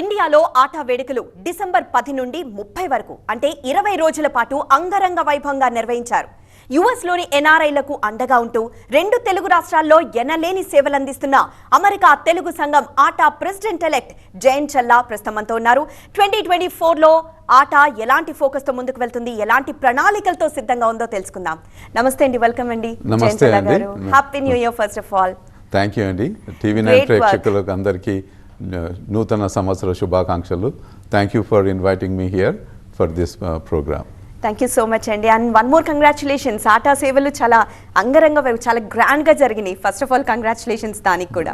ఇండియాలో ఆటా వేడుకలు డిసెంబర్ 10 నుండి 30 వరకు అంటే 20 రోజుల పాటు అంగరంగ వైభవంగా నిర్వహించారు. యుఎస్లోని ఎన్ఆర్ఐలకు అండగా ఉంటూ రెండు తెలుగు రాష్ట్రాల్లో ఎనలేని సేవలు అందిస్తున్న అమెరికా తెలుగు సంఘం ఆటా ప్రెసిడెంట్ ఎలెక్ట్ జయంత్ చల్లా ప్రస్తుతం మనతో ఉన్నారు. 2024లో ఆటా ఎలాంటి ఫోకస్ తో ముందుకు వెళ్తుంది, ఎలాంటి ప్రణాళికలతో సిద్ధంగా ఉందో తెలుసుకుందాం. నమస్తే అండి, వెల్కమ్ అండి జయంత్ చల్లా గారు. Happy new year first of all. Thank you అండి. టీవీ9 ప్రేక్షకులకు అందరికీ నూతన సంవత్సర శుభాకాంక్షలు. Thank you for inviting me here for this programme. Thank you so much అండి. And one more congratulations. ATA సేవలు చాలా అంగరంగ చాలా గ్రాండ్ గా జరిగినాయి. ఫస్ట్ ఆఫ్ ఆల్ కంగ్రాచులేషన్స్ దానికి కూడా.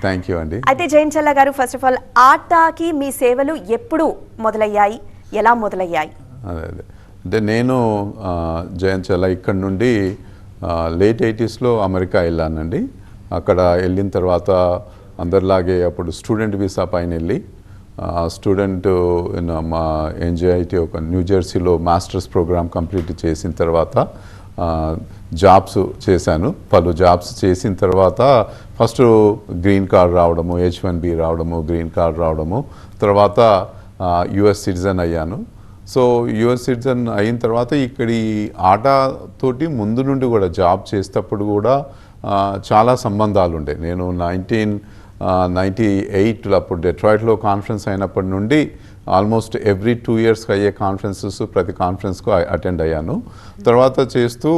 థ్యాంక్ యూ అండి. అయితే జయంత్ చల్లా గారు, ఫస్ట్ ఆఫ్ ఆల్ ఆటాకి మీ సేవలు ఎప్పుడు మొదలయ్యాయి, ఎలా మొదలయ్యాయి? అంటే నేను జయంత్ చల్లా ఇక్కడ నుండి లేట్ 80sలో అమెరికా వెళ్ళానండి. అక్కడ వెళ్ళిన తర్వాత అందరిలాగే అప్పుడు స్టూడెంట్ వీసా పైన వెళ్ళి స్టూడెంట్ మా ఎన్జిఐటి ఒక న్యూజెర్సీలో మాస్టర్స్ ప్రోగ్రామ్ కంప్లీట్ చేసిన తర్వాత జాబ్స్ చేశాను. పలు జాబ్స్ చేసిన తర్వాత ఫస్ట్ గ్రీన్ కార్డ్ రావడము, H1B రావడము, గ్రీన్ కార్డ్ రావడము, తర్వాత యుఎస్ సిటిజన్ అయ్యాను. సో యుఎస్ సిటిజన్ అయిన తర్వాత ఇక్కడి ఆటాతోటి ముందు నుండి కూడా జాబ్ చేసేటప్పుడు కూడా చాలా సంబంధాలు ఉండే. నేను 1998లో అప్పుడు డెట్రాయిట్లో కాన్ఫరెన్స్ అయినప్పటి నుండి ఆల్మోస్ట్ ఎవ్రీ 2 yearsకి అయ్యే కాన్ఫరెన్సెస్ ప్రతి కాన్ఫరెన్స్కు అటెండ్ అయ్యాను. తర్వాత చేస్తూ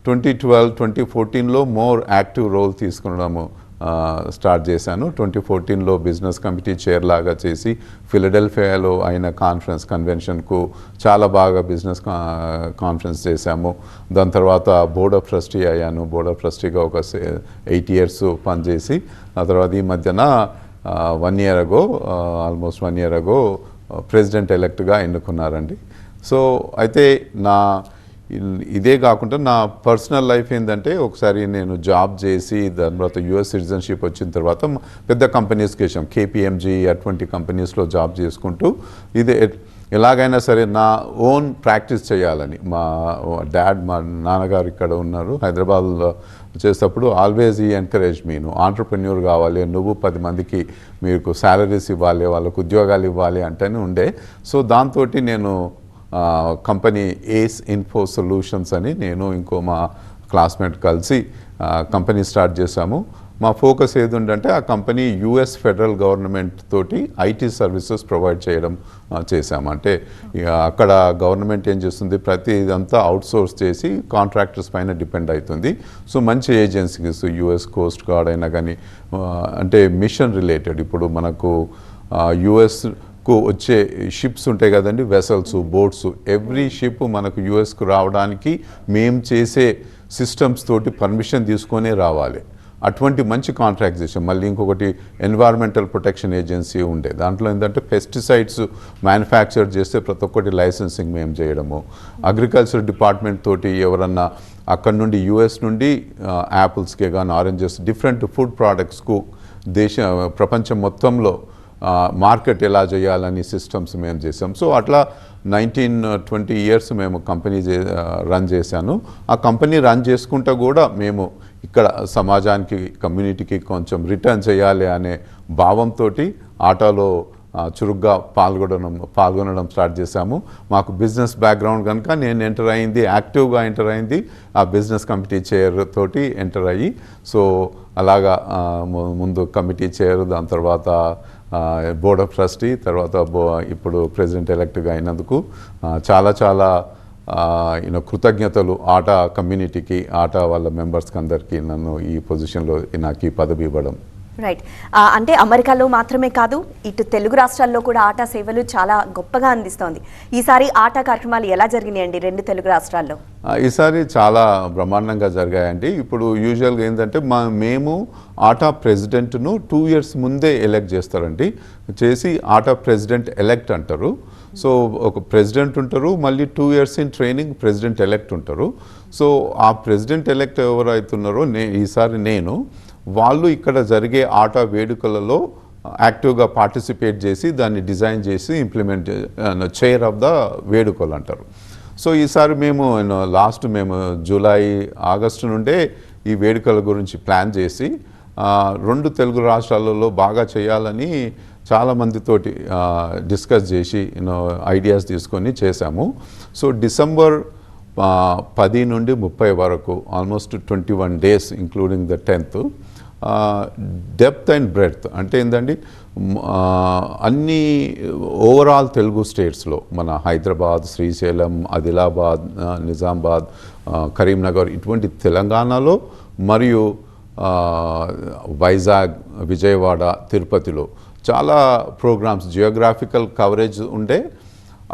2012, 2014లో మోర్ యాక్టివ్ రోల్ తీసుకునడము స్టార్ట్ చేశాను. 2014లో బిజినెస్ కమిటీ చైర్ లాగా చేసి ఫిలడెల్ఫియాలో అయిన కన్వెన్షన్కు చాలా బాగా బిజినెస్ కాన్ఫరెన్స్ చేశాము. దాని తర్వాత బోర్డ్ ఆఫ్ ట్రస్టీ అయ్యాను. బోర్డ్ ఆఫ్ ట్రస్టీగా ఒక 8 years పనిచేసి ఆ తర్వాత ఈ మధ్యన 1 year ago almost 1 year ago president ఎలెక్ట్గా ఎన్నుకున్నారండి. సో అయితే ఇదే కాకుండా నా పర్సనల్ లైఫ్ ఏంటంటే, ఒకసారి నేను జాబ్ చేసి దాని తర్వాత యుఎస్ సిటిజన్షిప్ వచ్చిన తర్వాత పెద్ద కంపెనీస్కి వచ్చాం. KPMG అటువంటి కంపెనీస్లో జాబ్ చేసుకుంటూ ఇదే ఎలాగైనా సరే నా ఓన్ ప్రాక్టీస్ చేయాలని మా నాన్నగారు ఇక్కడ ఉన్నారు హైదరాబాద్లో చేసేటప్పుడు ఆల్వేజ్ ఈ ఎంకరేజ్ మీ, నువ్వు ఆంటర్ప్రెన్యూర్ కావాలి, నువ్వు 10 మందికి మీకు శాలరీస్ ఇవ్వాలి, వాళ్ళకు ఉద్యోగాలు ఇవ్వాలి అంటేనే ఉండే. సో దాంతో నేను కంపెనీ ఏస్ ఇన్ఫో సొల్యూషన్స్ అని నేను ఇంకో మా క్లాస్మేట్ కలిసి కంపెనీ స్టార్ట్ చేశాము. మా ఫోకస్ ఏదంటే ఆ కంపెనీ యుఎస్ ఫెడరల్ గవర్నమెంట్ తోటి ఐటీ సర్వీసెస్ ప్రొవైడ్ చేయడం చేశాము. అంటే అక్కడ గవర్నమెంట్ ఏం చేస్తుంది, ప్రతి ఇదంతా అవుట్సోర్స్ చేసి కాంట్రాక్టర్స్ పైన డిపెండ్ అవుతుంది. సో మంచి ఏజెన్సీస్ యుఎస్ కోస్ట్ గార్డ్ అయినా కానీ అంటే మిషన్ రిలేటెడ్, ఇప్పుడు మనకు యుఎస్కు వచ్చే షిప్స్ ఉంటాయి కదండి, వెసల్స్, బోట్స్, ఎవ్రీ షిప్ మనకు యుఎస్కు రావడానికి మేము చేసే సిస్టమ్స్ తోటి పర్మిషన్ తీసుకొనే రావాలి. అటువంటి మంచి కాంట్రాక్ట్ చేసాం. మళ్ళీ ఇంకొకటి ఎన్వైర్మెంటల్ ప్రొటెక్షన్ ఏజెన్సీ ఉండే, దాంట్లో ఏంటంటే పెస్టిసైడ్స్ మ్యానుఫ్యాక్చర్ చేస్తే ప్రతి ఒక్కటి లైసెన్సింగ్ మేము చేయడము. అగ్రికల్చర్ డిపార్ట్మెంట్ తోటి ఎవరన్నా అక్కడ నుండి యుఎస్ నుండి యాపిల్స్కే కానీ ఆరెంజెస్ డిఫరెంట్ ఫుడ్ ప్రోడక్ట్స్కు ప్రపంచం మొత్తంలో మార్కెట్ ఎలా చేయాలని సిస్టమ్స్ మేము చేసాం. సో అట్లా 19-20 years మేము కంపెనీ రన్ చేశాను. ఆ కంపెనీ రన్ చేసుకుంటూ కూడా మేము ఇక్కడ సమాజానికి, కమ్యూనిటీకి కొంచెం రిటర్న్ చేయాలి అనే భావంతో ఆటోలో చురుగ్గా పాల్గొనడం స్టార్ట్ చేశాము. మాకు బిజినెస్ బ్యాక్గ్రౌండ్ కనుక నేను యాక్టివ్గా ఎంటర్ అయింది ఆ బిజినెస్ కమిటీ చైర్ తోటి ఎంటర్ అయ్యి. సో అలాగా ముందు కమిటీ చైర్, దాని తర్వాత బోర్డ్ ఆఫ్ ట్రస్టీ, తర్వాత ఇప్పుడు ప్రెసిడెంట్ ఎలెక్ట్గా అయినందుకు చాలా కృతజ్ఞతలు ఆటా కమ్యూనిటీకి, ఆటా వాళ్ళ మెంబర్స్కి అందరికీ నన్ను ఈ పొజిషన్లో నాకు ఈ పదవి ఇవ్వడం. రైట్. అంటే అమెరికాలో మాత్రమే కాదు, ఇటు తెలుగు రాష్ట్రాల్లో కూడా ఆటా సేవలు చాలా గొప్పగా అందిస్తోంది. ఈసారి ఆటా కార్యక్రమాలు ఎలా జరిగినాయండి రెండు తెలుగు రాష్ట్రాల్లో? ఈసారి చాలా బ్రహ్మాండంగా జరిగాయండి. ఇప్పుడు యూజువల్గా ఏంటంటే మేము ఆటా ప్రెసిడెంట్ను 2 years ముందే ఎలెక్ట్ చేస్తారండి. చేసి ఆటా ప్రెసిడెంట్ ఎలెక్ట్ అంటారు. సో ఒక ప్రెసిడెంట్ ఉంటారు, మళ్ళీ 2 years in training president elect ఉంటారు. సో ఆ ప్రెసిడెంట్ ఎలెక్ట్ ఎవరైతున్నారో ఈసారి వాళ్ళు ఇక్కడ జరిగే ఆటా వేడుకలలో యాక్టివ్గా పార్టిసిపేట్ చేసి దాన్ని డిజైన్ చేసి ఇంప్లిమెంట్ చైర్ ఆఫ్ ద వేడుకలు అంటారు. సో ఈసారి మేము జూలై, ఆగస్టు నుండే ఈ వేడుకల గురించి ప్లాన్ చేసి 2 తెలుగు రాష్ట్రాలలో బాగా చేయాలని చాలా మందితోటి డిస్కస్ చేసి ఐడియాస్ తీసుకొని చేశాము. సో డిసెంబర్ 10 నుండి 30 వరకు almost 21 days including the 10th depth and breadth అంటే ఏంటండి, అన్ని ఓవరాల్ తెలుగు స్టేట్స్లో మన హైదరాబాద్, శ్రీశైలం, ఆదిలాబాద్, నిజామాబాద్, కరీంనగర్ ఇటువంటి తెలంగాణలో మరియు వైజాగ్, విజయవాడ, తిరుపతిలో చాలా ప్రోగ్రామ్స్ జియోగ్రాఫికల్ కవరేజ్ ఉండే.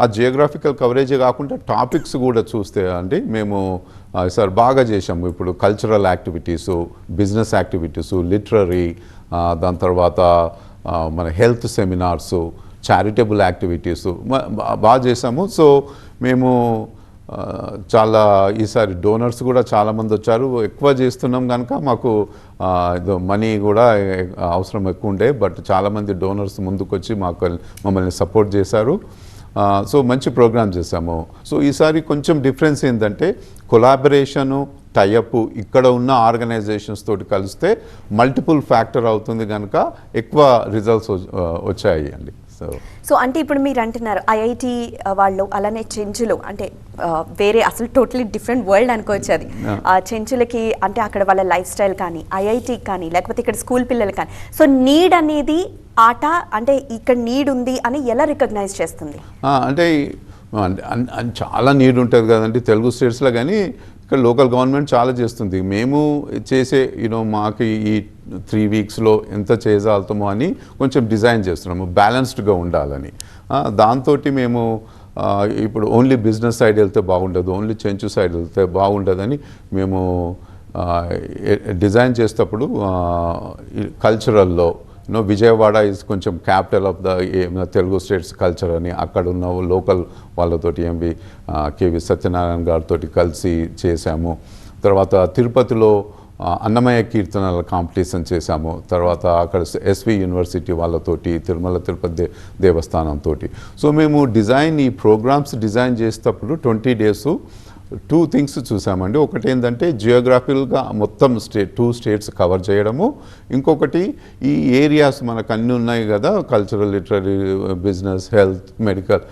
ఆ జియోగ్రాఫికల్ కవరేజే కాకుండా టాపిక్స్ కూడా చూస్తే అండి మేము సార్ బాగా చేసాము. ఇప్పుడు cultural activities, business activities, literary, దాని తర్వాత మన హెల్త్ సెమినార్సు, చారిటబుల్ యాక్టివిటీసు బాగా చేసాము. సో మేము చాలా ఈసారి డోనర్స్ కూడా చాలామంది వచ్చారు. ఎక్కువ చేస్తున్నాం కనుక మాకు మనీ కూడా అవసరం ఎక్కువ ఉండే, బట్ చాలామంది డోనర్స్ ముందుకొచ్చి మమ్మల్ని సపోర్ట్ చేశారు. సో మంచి ప్రోగ్రామ్ చేశాము. సో ఈసారి కొంచెం డిఫరెన్స్ ఏంటంటే కొలాబరేషను, టైఅప్ ఇక్కడ ఉన్న ఆర్గనైజేషన్స్ తోటి కలిస్తే మల్టిపుల్ ఫ్యాక్టర్ అవుతుంది కనుక ఎక్కువ రిజల్ట్స్ వచ్చాయి అండి. సో అంటే ఇప్పుడు మీరు అంటున్నారు ఐఐటి వాళ్ళు అలానే చెంచులు అంటే వేరే అసలు టోటలీ డిఫరెంట్ వరల్డ్ అనుకోవచ్చు అది. చెంచులకి అంటే అక్కడ వాళ్ళ లైఫ్ స్టైల్ కానీ, ఐఐటికి కానీ, లేకపోతే ఇక్కడ స్కూల్ పిల్లలు కానీ, సో నీడ్ అనేది ఆట అంటే ఇక్కడ నీడ్ ఉంది అని ఎలా రికగ్నైజ్ చేస్తుంది? అంటే చాలా నీడ్ ఉంటుంది కదండి తెలుగు స్టేట్స్లో, కానీ ఇక్కడ లోకల్ గవర్నమెంట్ చాలా చేస్తుంది. మేము చేసే మాకు ఈ 3 weeksలో ఎంత చేయగలుగుతామో అని కొంచెం డిజైన్ చేస్తున్నాము, బ్యాలెన్స్డ్గా ఉండాలని. దాంతో మేము ఇప్పుడు ఓన్లీ బిజినెస్ సైడ్ వెళ్తే బాగుండదు, ఓన్లీ చెంచు సైడ్ వెళ్తే బాగుండదని మేము డిజైన్ చేసేటప్పుడు కల్చరల్లో విజయవాడ ఈజ్ కొంచెం capital of the Telugu states culture అని అక్కడ ఉన్న లోకల్ వాళ్ళతోటి కేవి సత్యనారాయణ గారితో కలిసి చేశాము. తర్వాత తిరుపతిలో అన్నమయ్య కీర్తనల కాంపిటీషన్ చేశాము. తర్వాత అక్కడ ఎస్వి యూనివర్సిటీ వాళ్ళతోటి, తిరుమల తిరుపతి దేవస్థానంతో. సో మేము ఈ ప్రోగ్రామ్స్ డిజైన్ చేసేటప్పుడు 20 days 2 things చూసామండి. ఒకటి ఏంటంటే జియోగ్రఫికల్గా మొత్తం 2 states కవర్ చేయడము. ఇంకొకటి ఈ ఏరియాస్ మనకు అన్నీ ఉన్నాయి కదా, cultural, literary, business, health, medical,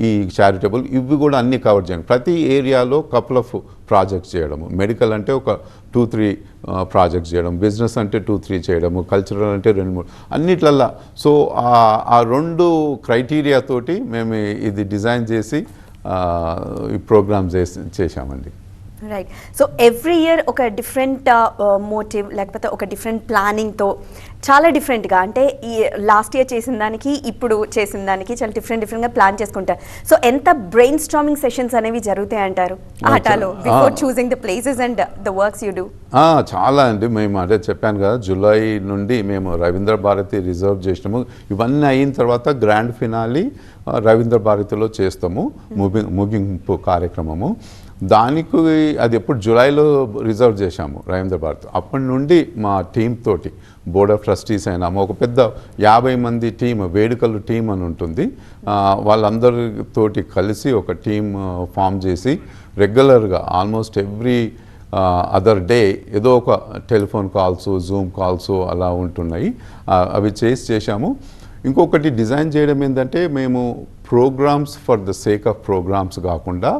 ఈ చారిటబుల్, ఇవి కూడా అన్నీ కవర్ చేయడం. ప్రతి ఏరియాలో కపుల్ ఆఫ్ ప్రాజెక్ట్స్ చేయడము. మెడికల్ అంటే ఒక 2-3 ప్రాజెక్ట్స్ చేయడం, బిజినెస్ అంటే 2-3 చేయడము, కల్చరల్ అంటే 2-3 అన్నిట్లల్లా. సో ఆ 2 క్రైటీరియా తోటి మేము ఇది డిజైన్ చేసి ఈ ప్రోగ్రామ్ చేశామండి. రైట్. సో ఎవ్రీ ఇయర్ ఒక డిఫరెంట్ మోటివ్ లేకపోతే ఒక డిఫరెంట్ ప్లానింగ్తో చాలా డిఫరెంట్గా అంటే ఈ లాస్ట్ ఇయర్ చేసిన దానికి ఇప్పుడు చేసిన దానికి చాలా డిఫరెంట్గా ప్లాన్ చేసుకుంటారు. సో ఎంత బ్రెయిన్ స్టార్మింగ్ సెషన్స్ అనేవి జరుగుతాయి అంటారు ఆటలో before choosing the places and the works you do? చాలా అండి. మేము అదే చెప్పాను కదా, జూలై నుండి మేము రవీంద్ర భారతి రిజర్వ్ చేసినాము. ఇవన్నీ అయిన తర్వాత గ్రాండ్ ఫినాలి రవీంద్ర భారతిలో చేస్తాము, ముగింపు కార్యక్రమము. దానికి అది ఎప్పుడు జూలైలో రిజర్వ్ చేశాము రవీంద్ర భారతి. అప్పటి నుండి మా టీం తోటి బోర్డ్ ఆఫ్ ట్రస్టీస్ అయినాము. ఒక పెద్ద 50 మంది టీం, వేడుకలు టీం అని ఉంటుంది. వాళ్ళందరితోటి కలిసి ఒక టీం ఫామ్ చేసి రెగ్యులర్గా ఆల్మోస్ట్ ఎవ్రీ అదర్ డే ఏదో ఒక టెలిఫోన్ కాల్స్, జూమ్ కాల్స్ అలా ఉంటున్నాయి. అవి చేశాము. ఇంకొకటి డిజైన్ చేయడం ఏంటంటే మేము programs for the sake of programs కాకుండా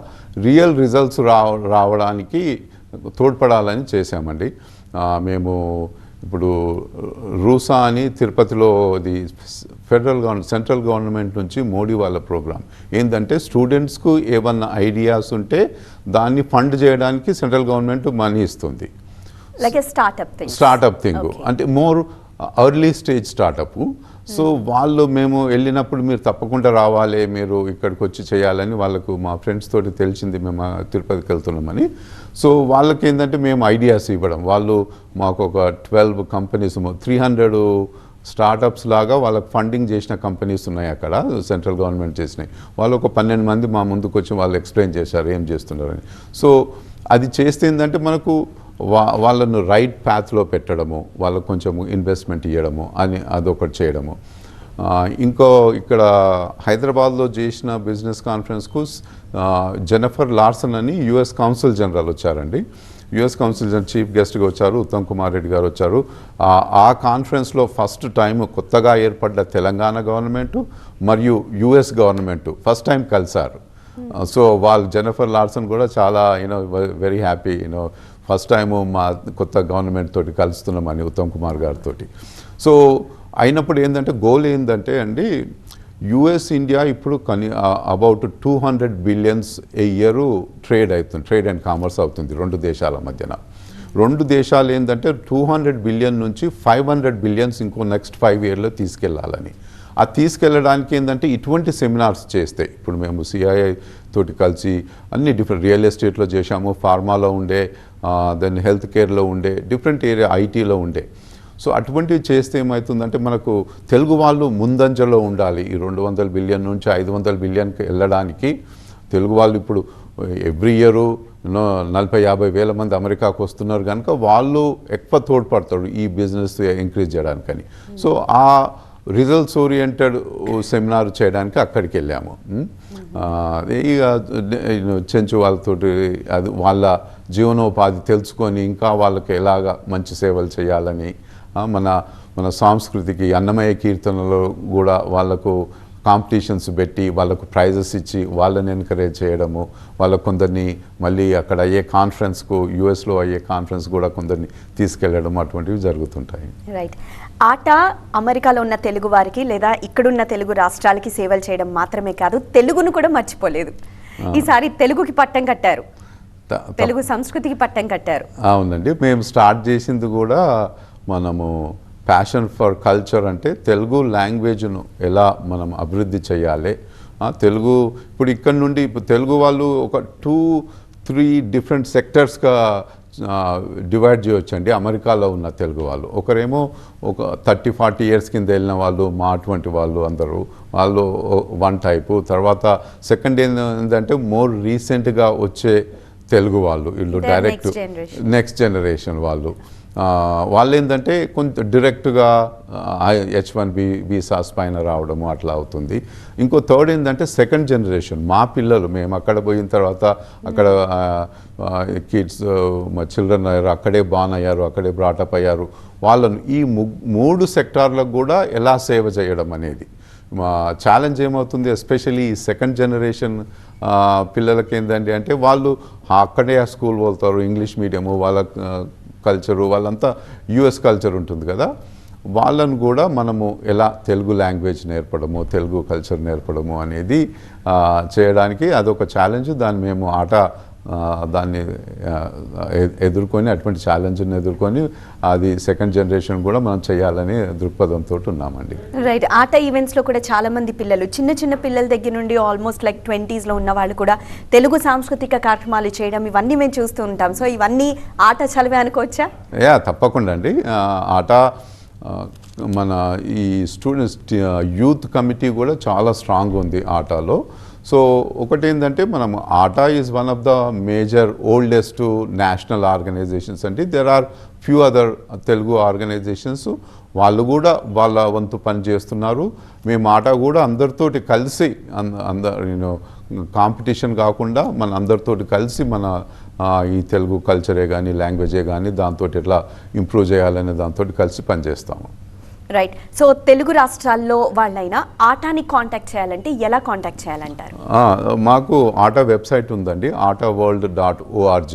రియల్ రిజల్ట్స్ రావడానికి తోడ్పడాలని చేశామండి. మేము ఇప్పుడు రూసా అని తిరుపతిలో అది సెంట్రల్ గవర్నమెంట్ నుంచి మోడీ వాళ్ళ ప్రోగ్రామ్ ఏంటంటే స్టూడెంట్స్కు ఏమన్నా ఐడియాస్ ఉంటే దాన్ని ఫండ్ చేయడానికి సెంట్రల్ గవర్నమెంట్ మనీ ఇస్తుంది. స్టార్టప్ థింగ్ అంటే more early stage startup. So మేము వెళ్ళినప్పుడు మీరు తప్పకుండా రావాలి, మీరు ఇక్కడికి వచ్చి చేయాలని వాళ్ళకు మా ఫ్రెండ్స్ తోటి తెలిసింది మేము తిరుపతికి వెళ్తున్నామని. సో వాళ్ళకి ఏంటంటే మేము ఐడియాస్ ఇవ్వడం, వాళ్ళు మాకు ఒక 12 కంపెనీస్ 300 స్టార్టప్స్ లాగా వాళ్ళకి ఫండింగ్ చేసిన కంపెనీస్ ఉన్నాయి అక్కడ, సెంట్రల్ గవర్నమెంట్ చేసినాయి. వాళ్ళు ఒక 12 మంది మా ముందుకు వచ్చి వాళ్ళు ఎక్స్ప్లెయిన్ చేశారు ఏం చేస్తున్నారని. సో అది చేస్తే ఏంటంటే మనకు వాళ్ళను రైట్ ప్యాత్లో పెట్టడము, వాళ్ళకు కొంచెం ఇన్వెస్ట్మెంట్ ఇవ్వడము అని అదొకటి చేయడము. ఇంకో ఇక్కడ హైదరాబాద్లో చేసిన బిజినెస్ కాన్ఫరెన్స్కు జెనిఫర్ లార్సన్ అని యుఎస్ కౌన్సిల్ జనరల్ వచ్చారండి. యుఎస్ కౌన్సిల్ జనరల్ చీఫ్ గెస్ట్గా వచ్చారు. ఉత్తమ్ కుమార్ రెడ్డి గారు వచ్చారు. ఆ కాన్ఫరెన్స్లో ఫస్ట్ టైం కొత్తగా ఏర్పడ్డ తెలంగాణ గవర్నమెంటు మరియు యుఎస్ గవర్నమెంటు ఫస్ట్ టైం కలిశారు. సో వాళ్ళు జెనిఫర్ లార్సన్ కూడా చాలా వెరీ హ్యాపీ ఫస్ట్ టైము మా కొత్త గవర్నమెంట్ తోటి కలుస్తున్నామని ఉత్తమ్ కుమార్ గారితో. సో అయినప్పుడు ఏంటంటే గోల్ ఏంటంటే అండి, యుఎస్ ఇండియా ఇప్పుడు about 200 billions A year trade and commerce అవుతుంది రెండు దేశాల మధ్యన. రెండు దేశాలు ఏంటంటే 200 బిలియన్ నుంచి 500 బిలియన్స్ ఇంకో నెక్స్ట్ 5 ఇయర్లో తీసుకెళ్లాలని. ఆ తీసుకెళ్ళడానికి ఏంటంటే ఇటువంటి సెమినార్స్ చేస్తే, ఇప్పుడు మేము సిఐఐ తోటి కలిసి అన్ని డిఫరెంట్ రియల్ ఎస్టేట్లో చేశాము, ఫార్మాలో ఉండే, దెన్ హెల్త్ కేర్లో ఉండే, డిఫరెంట్ ఏరియా ఐటీలో ఉండే. సో అటువంటివి చేస్తే ఏమవుతుందంటే మనకు తెలుగు వాళ్ళు ముందంజలో ఉండాలి. ఈ 200 బిలియన్ నుంచి 500 బిలియన్కి వెళ్ళడానికి తెలుగు వాళ్ళు ఇప్పుడు ఎవ్రీ ఇయరు 40-50 వేల మంది అమెరికాకు వస్తున్నారు కనుక వాళ్ళు ఎక్కువ తోడ్పడతారు ఈ బిజినెస్ ఎంకరేజ్ చేయడానికని. సో ఆ రిజల్ట్స్ ఓరియంటెడ్ సెమినార్ చేయడానికి అక్కడికి వెళ్ళాము. ఇక చెంచు వాళ్ళతోటి అది వాళ్ళ జీవనోపాధి తెలుసుకొని ఇంకా వాళ్ళకి ఎలాగ మంచి సేవలు చేయాలని, మన సంస్కృతికి అన్నమయ్య కీర్తనలో కూడా వాళ్ళకు కాంపిటీషన్స్ పెట్టి వాళ్ళకు ప్రైజెస్ ఇచ్చి వాళ్ళని ఎంకరేజ్ చేయడము, వాళ్ళ కొందరిని మళ్ళీ అక్కడ అయ్యే కాన్ఫరెన్స్కు యుఎస్లో అయ్యే కాన్ఫరెన్స్ కూడా కొందరిని తీసుకెళ్ళడం అటువంటివి జరుగుతుంటాయి. రైట్. ఆట అమెరికాలో ఉన్న తెలుగు వారికి లేదా ఇక్కడున్న తెలుగు రాష్ట్రాలకి సేవలు చేయడం మాత్రమే కాదు, తెలుగును కూడా మర్చిపోలేదు. ఈసారి తెలుగుకి పట్టం కట్టారు, తెలుగు సంస్కృతికి పట్టం కట్టారు. అవునండి, మేము స్టార్ట్ చేసింది కూడా మనము ప్యాషన్ ఫర్ కల్చర్, అంటే తెలుగు లాంగ్వేజ్ను ఎలా మనం అభివృద్ధి చేయాలి. తెలుగు ఇప్పుడు ఇక్కడ నుండి ఇప్పుడు తెలుగు వాళ్ళు ఒక 2-3 డిఫరెంట్ సెక్టర్స్గా డివైడ్ చేయొచ్చండి. అమెరికాలో ఉన్న తెలుగు వాళ్ళు ఒకరేమో ఒక 30-40 ఇయర్స్ కింద వెళ్ళిన వాళ్ళు, మా అటువంటి వాళ్ళు వన్ టైపు. తర్వాత సెకండ్ ఏంటంటే మోర్ రీసెంట్గా వచ్చే తెలుగు వాళ్ళు, వీళ్ళు డైరెక్ట్ నెక్స్ట్ జనరేషన్ వాళ్ళు ఏంటంటే కొంచెం డైరెక్ట్గా H1B వీసాస్ పైన రావడము అట్లా అవుతుంది. ఇంకో థర్డ్ ఏంటంటే సెకండ్ జనరేషన్, మా పిల్లలు, మేము అక్కడ పోయిన తర్వాత అక్కడ కిడ్స్ మా చిల్డ్రన్ అయ్యారు, అక్కడే బాన్ అయ్యారు, అక్కడే బ్రాటప్ అయ్యారు. వాళ్ళను ఈ 3 సెక్టార్లకు కూడా ఎలా సేవ చేయడం అనేది మా ఛాలెంజ్ ఏమవుతుంది. ఎస్పెషల్లీ ఈ సెకండ్ జనరేషన్ పిల్లలకి ఏంటంటే అంటే వాళ్ళు అక్కడే ఆ స్కూల్ వెళ్తారు, ఇంగ్లీష్ మీడియము, వాళ్ళ కల్చరు వాళ్ళంతా యుఎస్ కల్చర్ ఉంటుంది కదా, వాళ్ళను కూడా మనము ఎలా తెలుగు లాంగ్వేజ్ నేర్పడము, తెలుగు కల్చర్ నేర్పడము అనేది చేయడానికి అదొక ఛాలెంజ్. దాన్ని మేము దాన్ని ఎదుర్కొని, అటువంటి ఛాలెంజ్ని ఎదుర్కొని అది సెకండ్ జనరేషన్ కూడా మనం చేయాలని దృక్పథంతో ఉన్నామండి. రైట్. ఆట ఈవెంట్స్లో కూడా చాలా మంది పిల్లలు, చిన్న పిల్లల దగ్గర నుండి ఆల్మోస్ట్ లైక్ 20s ఉన్న వాళ్ళు కూడా తెలుగు సాంస్కృతిక కార్యక్రమాలు చేయడం ఇవన్నీ మేము చూస్తూ ఉంటాం. సో ఇవన్నీ ఆట చదివే అనుకోవచ్చా? తప్పకుండా అండి. ఆట మన ఈ స్టూడెంట్స్ యూత్ కమిటీ కూడా చాలా స్ట్రాంగ్ ఉంది ఆటలో. సో ఒకటి ఏంటంటే మనం ATA is one of the major oldest national organisations అండి. There are few other Telugu organisations, వాళ్ళు కూడా వాళ్ళ వంతు పని చేస్తున్నారు. మేము ఆటా కూడా అందరితోటి కలిసి కాంపిటీషన్ కాకుండా మన అందరితోటి కలిసి మన ఈ తెలుగు కల్చరే కానీ లాంగ్వేజే కానీ దాంతో ఎట్లా ఇంప్రూవ్ చేయాలనే దాంతో కలిసి పనిచేస్తాము. రైట్. సో తెలుగు రాష్ట్రాల్లో వాళ్ళైనా ఆటాని కాంటాక్ట్ చేయాలంటే ఎలా కాంటాక్ట్ చేయాలంటారు? మాకు ఆటా వెబ్సైట్ ఉందండి, ATAworld.org.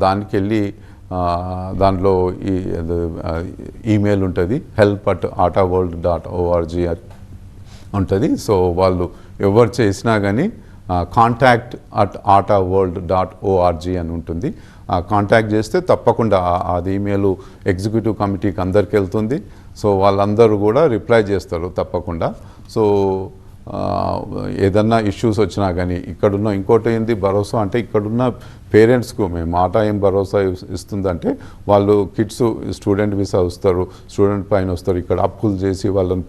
దానికి వెళ్ళి దాంట్లో ఈమెయిల్ ఉంటుంది, help@ATAworld.org ఉంటుంది. సో వాళ్ళు ఎవరు చేసినా కానీ contact@ATAworld.org అని ఉంటుంది. కాంటాక్ట్ చేస్తే తప్పకుండా అది ఈమెయిల్ ఎగ్జిక్యూటివ్ కమిటీకి అందరికి వెళ్తుంది. సో వాళ్ళందరూ కూడా రిప్లై చేస్తారు తప్పకుండా. సో ఏదన్నా ఇష్యూస్ వచ్చినా కానీ ఇక్కడున్న ఇంకోటి ఏంది భరోసా అంటే, ఇక్కడున్న పేరెంట్స్కు మేము ఆటా ఏం భరోసా ఇస్తుందంటే, వాళ్ళు కిడ్స్ స్టూడెంట్ వీసా వస్తారు, స్టూడెంట్ పైన వస్తారు, ఇక్కడ అప్పులు చేసి వాళ్ళని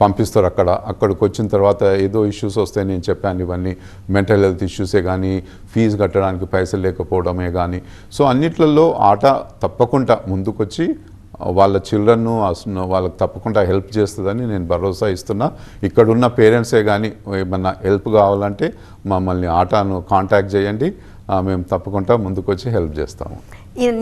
పంపిస్తారు. అక్కడికి వచ్చిన తర్వాత ఏదో ఇష్యూస్ వస్తాయి, నేను చెప్పాను ఇవన్నీ మెంటల్ హెల్త్ ఇష్యూసే కానీ, ఫీజు కట్టడానికి పైసలు లేకపోవడమే కానీ. సో అన్నిట్లలో ఆటా తప్పకుండా ముందుకొచ్చి వాళ్ళ చిల్డ్రన్ను వాళ్ళకి తప్పకుండా హెల్ప్ చేస్తుందని నేను భరోసా ఇస్తున్నా. ఇక్కడున్న పేరెంట్సే కానీ ఏమన్నా హెల్ప్ కావాలంటే మమ్మల్ని ఆటాను కాంటాక్ట్ చేయండి, మేము తప్పకుండా ముందుకు వచ్చి హెల్ప్ చేస్తాము.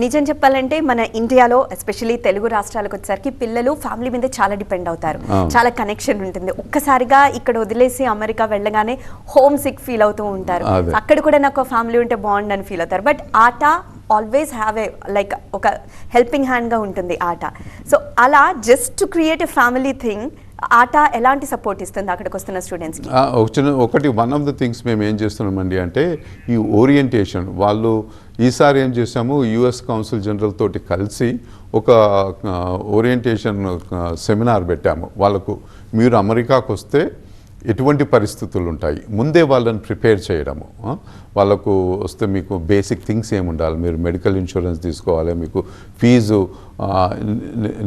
నిజం చెప్పాలంటే మన ఇండియాలో ఎస్పెషల్లీ తెలుగు రాష్ట్రాలకు వచ్చేసరికి పిల్లలు ఫ్యామిలీ మీద చాలా డిపెండ్ అవుతారు, చాలా కనెక్షన్ ఉంటుంది. ఒక్కసారిగా ఇక్కడ వదిలేసి అమెరికా వెళ్ళగానే హోమ్ సిక్ ఫీల్ అవుతూ ఉంటారు. అక్కడ కూడా నాకు ఫ్యామిలీ ఉంటే బాగుండని ఫీల్ అవుతారు. బట్ ఆట ఆల్వేస్ హ్యావ్ ఏ లైక్ ఒక హెల్పింగ్ హ్యాండ్గా ఉంటుంది ఆట. సో అలా just to create a family thing, ఆట ఎలాంటి సపోర్ట్ ఇస్తుంది అక్కడికి వస్తున్న స్టూడెంట్స్కి? ఒకటి వన్ ఆఫ్ ద థింగ్స్ మేము ఏం చేస్తున్నామండి అంటే ఈ ఓరియంటేషన్. వాళ్ళు ఈసారి ఏం చేసాము, యుఎస్ కౌన్సిల్ జనరల్ తోటి కలిసి ఒక ఓరియంటేషన్ సెమినార్ పెట్టాము. వాళ్ళకు మీరు అమెరికాకు వస్తే ఎటువంటి పరిస్థితులు ఉంటాయి ముందే వాళ్ళని ప్రిపేర్ చేయడము. వాళ్ళకు వస్తే మీకు బేసిక్ థింగ్స్ ఏమి ఉండాలి, మీరు మెడికల్ ఇన్సూరెన్స్ తీసుకోవాలి, మీకు ఫీజు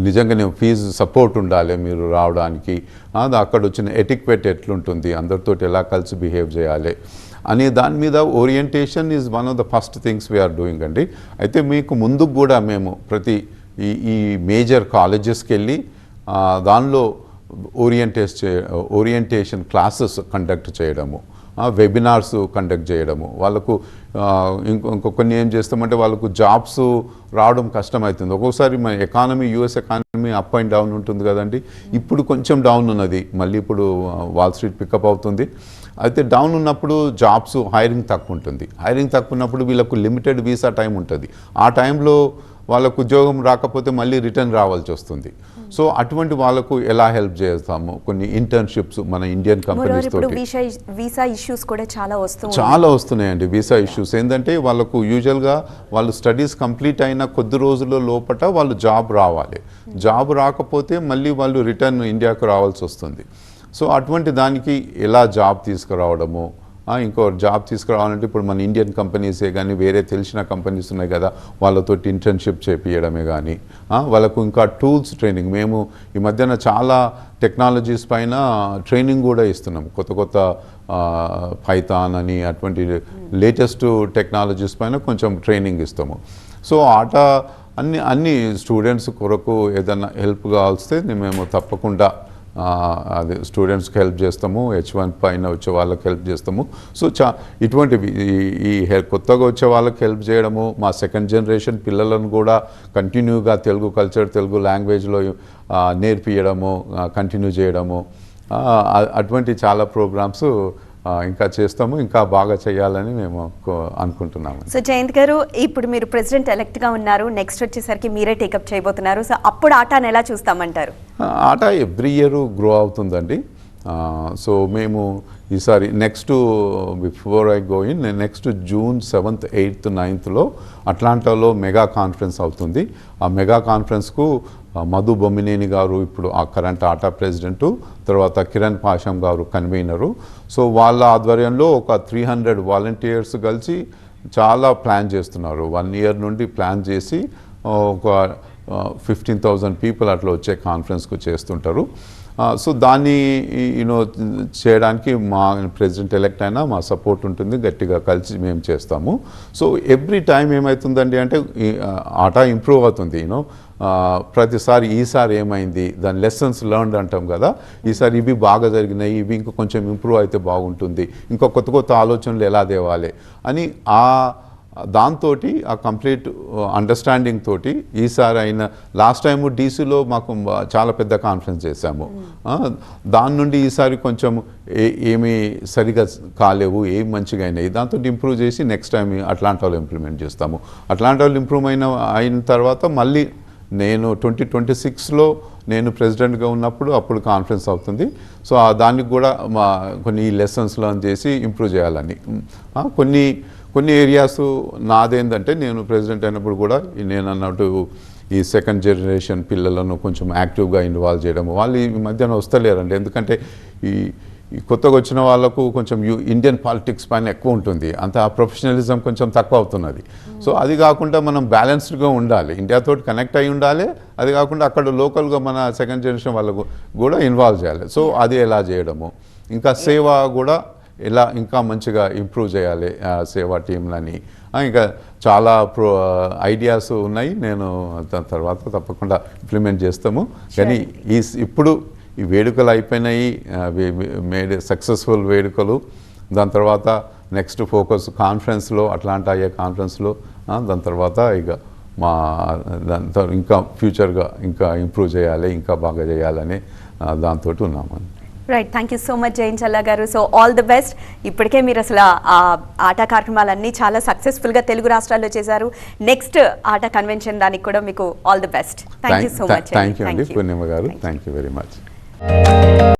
నిజంగానే ఫీజు సపోర్ట్ ఉండాలి మీరు రావడానికి, అక్కడ వచ్చిన ఎటిక్వెట్ ఎట్లుంటుంది, అందరితో ఎలా కలిసి బిహేవ్ చేయాలి అనే దాని మీద orientation is one of the first things we're doing అండి. అయితే మీకు ముందుకు కూడా మేము ప్రతి ఈ మేజర్ కాలేజెస్కి వెళ్ళి దానిలో ఓరియంటేషన్ క్లాసెస్ కండక్ట్ చేయడము, వెబినార్స్ కండక్ట్ చేయడము. వాళ్ళకు ఇంకో కొన్ని ఏం చేస్తామంటే వాళ్ళకు జాబ్స్ రావడం కష్టమవుతుంది. ఒక్కోసారి మన economy US economy up and down ఉంటుంది కదండి. ఇప్పుడు కొంచెం డౌన్ ఉన్నది, మళ్ళీ ఇప్పుడు వాల్ స్ట్రీట్ పికప్ అవుతుంది. అయితే డౌన్ ఉన్నప్పుడు జాబ్స్ హైరింగ్ తక్కువ ఉంటుంది. హైరింగ్ తక్కువ ఉన్నప్పుడు వీళ్ళకు లిమిటెడ్ వీసా టైం ఉంటుంది. ఆ టైంలో వాళ్ళకు ఉద్యోగం రాకపోతే మళ్ళీ రిటర్న్ రావాల్సి వస్తుంది. సో అటువంటి వాళ్ళకు ఎలా హెల్ప్ చేస్తాము, కొన్ని ఇంటర్న్షిప్స్ మన ఇండియన్ కంపెనీస్ తోటి. వీసా ఇష్యూస్ కూడా చాలా వస్తున్నాయండి. వీసా ఇష్యూస్ ఏంటంటే వాళ్ళకు యూజువల్గా వాళ్ళు స్టడీస్ కంప్లీట్ అయిన కొద్ది రోజుల లోపల వాళ్ళు జాబ్ రావాలి. జాబ్ రాకపోతే మళ్ళీ వాళ్ళు రిటర్న్ ఇండియాకు రావాల్సి వస్తుంది. సో అటువంటి దానికి ఎలా జాబ్ తీసుకురావడము, ఇంకో జాబ్ తీసుకురావాలంటే ఇప్పుడు మన ఇండియన్ కంపెనీసే కానీ వేరే తెలిసిన కంపెనీస్ ఉన్నాయి కదా, వాళ్ళతో ఇంటర్న్షిప్ చేపించడమే కానీ వాళ్ళకు ఇంకా టూల్స్ ట్రైనింగ్. మేము ఈ మధ్యన చాలా టెక్నాలజీస్ పైన ట్రైనింగ్ కూడా ఇస్తున్నాం. కొత్త పైథాన్ అని అటువంటి లేటెస్ట్ టెక్నాలజీస్ పైన కొంచెం ట్రైనింగ్ ఇస్తాము. సో ఆట అన్ని స్టూడెంట్స్ కొరకు ఏదైనా హెల్ప్ కావాల్స్తే మేము తప్పకుండా అది స్టూడెంట్స్కి హెల్ప్ చేస్తాము, H1 పైన వచ్చే వాళ్ళకి హెల్ప్ చేస్తాము. సో ఇటువంటివి ఈ కొత్తగా వచ్చే వాళ్ళకి హెల్ప్ చేయడము, మా సెకండ్ జనరేషన్ పిల్లలను కూడా కంటిన్యూగా తెలుగు కల్చర్, తెలుగు లాంగ్వేజ్లో నేర్పియడము, కంటిన్యూ చేయడము, అటువంటి చాలా ప్రోగ్రామ్స్ ఇంకా చేస్తాము, ఇంకా బాగా చేయాలని మేము అనుకుంటున్నాము. సో జయంత్ గారు, ఇప్పుడు మీరు ప్రెసిడెంట్ ఎలెక్ట్గా ఉన్నారు, నెక్స్ట్ వచ్చేసరికి మీరే టేకప్ చేయబోతున్నారు. సో అప్పుడు ఆటను ఎలా చూస్తామంటారు? ఆట ఎవ్రీ ఇయర్ గ్రో అవుతుందండి. సో మేము ఈసారి next before I go in next June 7th, 8th, 9th అట్లాంటాలో మెగా కాన్ఫరెన్స్ అవుతుంది. ఆ మెగా కాన్ఫరెన్స్కు మధు బొమ్మినేని గారు ఇప్పుడు ఆ కరెంట్ ఆటా ప్రెసిడెంటు, తర్వాత కిరణ్ పాషం గారు కన్వీనరు. సో వాళ్ళ ఆధ్వర్యంలో ఒక 300 వాలంటీర్స్ కలిసి చాలా ప్లాన్ చేస్తున్నారు. 1 year నుండి ప్లాన్ చేసి ఒక 15,000 పీపుల్ అట్లా వచ్చే కాన్ఫరెన్స్కు చేస్తుంటారు. సో దాన్ని చేయడానికి మా ప్రెసిడెంట్ ఎలెక్ట్ అయినా మా సపోర్ట్ ఉంటుంది, గట్టిగా కలిసి మేము చేస్తాము. సో ఎవ్రీ టైం ఏమవుతుందండి అంటే ఆట ఇంప్రూవ్ అవుతుంది. ప్రతిసారి ఈసారి ఏమైంది, దాని లెసన్స్ లెర్న్డ్ అంటాం కదా, ఈసారి ఇవి బాగా జరిగినాయి, ఇవి ఇంకా కొంచెం ఇంప్రూవ్ అయితే బాగుంటుంది, ఇంకా కొత్త ఆలోచనలు ఎలా తేవాలి అని దాంతో ఆ కంప్లీట్ అండర్స్టాండింగ్ తోటి ఈసారి అయిన లాస్ట్ టైము డీసీలో మాకు చాలా పెద్ద కాన్ఫరెన్స్ చేశాము. దాని నుండి ఈసారి కొంచెం ఏమి సరిగా కాలేవు, ఏం మంచిగా అయినాయి, దాంతో ఇంప్రూవ్ చేసి నెక్స్ట్ టైం అట్లాంటాలో ఇంప్లిమెంట్ చేస్తాము. అట్లాంటాలో ఇంప్రూవ్ అయిన తర్వాత మళ్ళీ నేను 2026లో నేను ప్రెసిడెంట్గా ఉన్నప్పుడు అప్పుడు కాన్ఫరెన్స్ అవుతుంది. సో దానికి కూడా కొన్ని లెసన్స్ లెర్న్ చేసి ఇంప్రూవ్ చేయాలని కొన్ని ఏరియాస్ నాదేంటంటే నేను ప్రెసిడెంట్ అయినప్పుడు కూడా నేను అన్నట్టు ఈ సెకండ్ జనరేషన్ పిల్లలను కొంచెం యాక్టివ్గా ఇన్వాల్వ్ చేయడము. వాళ్ళు ఈ మధ్యన వస్తలేరండి, ఎందుకంటే ఈ కొత్తగా వచ్చిన వాళ్ళకు కొంచెం ఇండియన్ పాలిటిక్స్ పైన ఎక్కువ ఉంటుంది, అంత ప్రొఫెషనలిజం కొంచెం తక్కువ అవుతున్నది. సో అది కాకుండా మనం బ్యాలెన్స్డ్గా ఉండాలి, ఇండియాతో కనెక్ట్ అయి ఉండాలి, అది కాకుండా అక్కడ లోకల్గా మన సెకండ్ జనరేషన్ వాళ్ళకు కూడా ఇన్వాల్వ్ చేయాలి. సో అది ఎలా చేయడము, ఇంకా సేవ కూడా ఎలా ఇంకా మంచిగా ఇంప్రూవ్ చేయాలి సేవా టీంలని ఇంకా చాలా ఐడియాస్ ఉన్నాయి. నేను దాని తర్వాత తప్పకుండా ఇంప్లిమెంట్ చేస్తాము. కానీ ఇప్పుడు ఈ వేడుకలు అయిపోయినాయి, సక్సెస్ఫుల్ వేడుకలు. దాని తర్వాత నెక్స్ట్ ఫోకస్ కాన్ఫరెన్స్లో, అట్లాంటా అయ్యే కాన్ఫరెన్స్లో. దాని తర్వాత ఇక దాంతో ఇంకా ఫ్యూచర్గా ఇంకా ఇంప్రూవ్ చేయాలి, ఇంకా బాగా చేయాలని దాంతో ఉన్నాము. Right, thank you so much Jayant Challa గారు. So all the best. ఇప్పటికే మీరు అసలు ఆ ఆట కార్యక్రమాలన్నీ చాలా సక్సెస్ఫుల్గా తెలుగు రాష్ట్రాల్లో చేశారు. నెక్స్ట్ ఆట కన్వెన్షన్ దానికి కూడా మీకు all the best. Thank you so much. Thank you అండి పూర్ణిమ గారు. Thank you very much.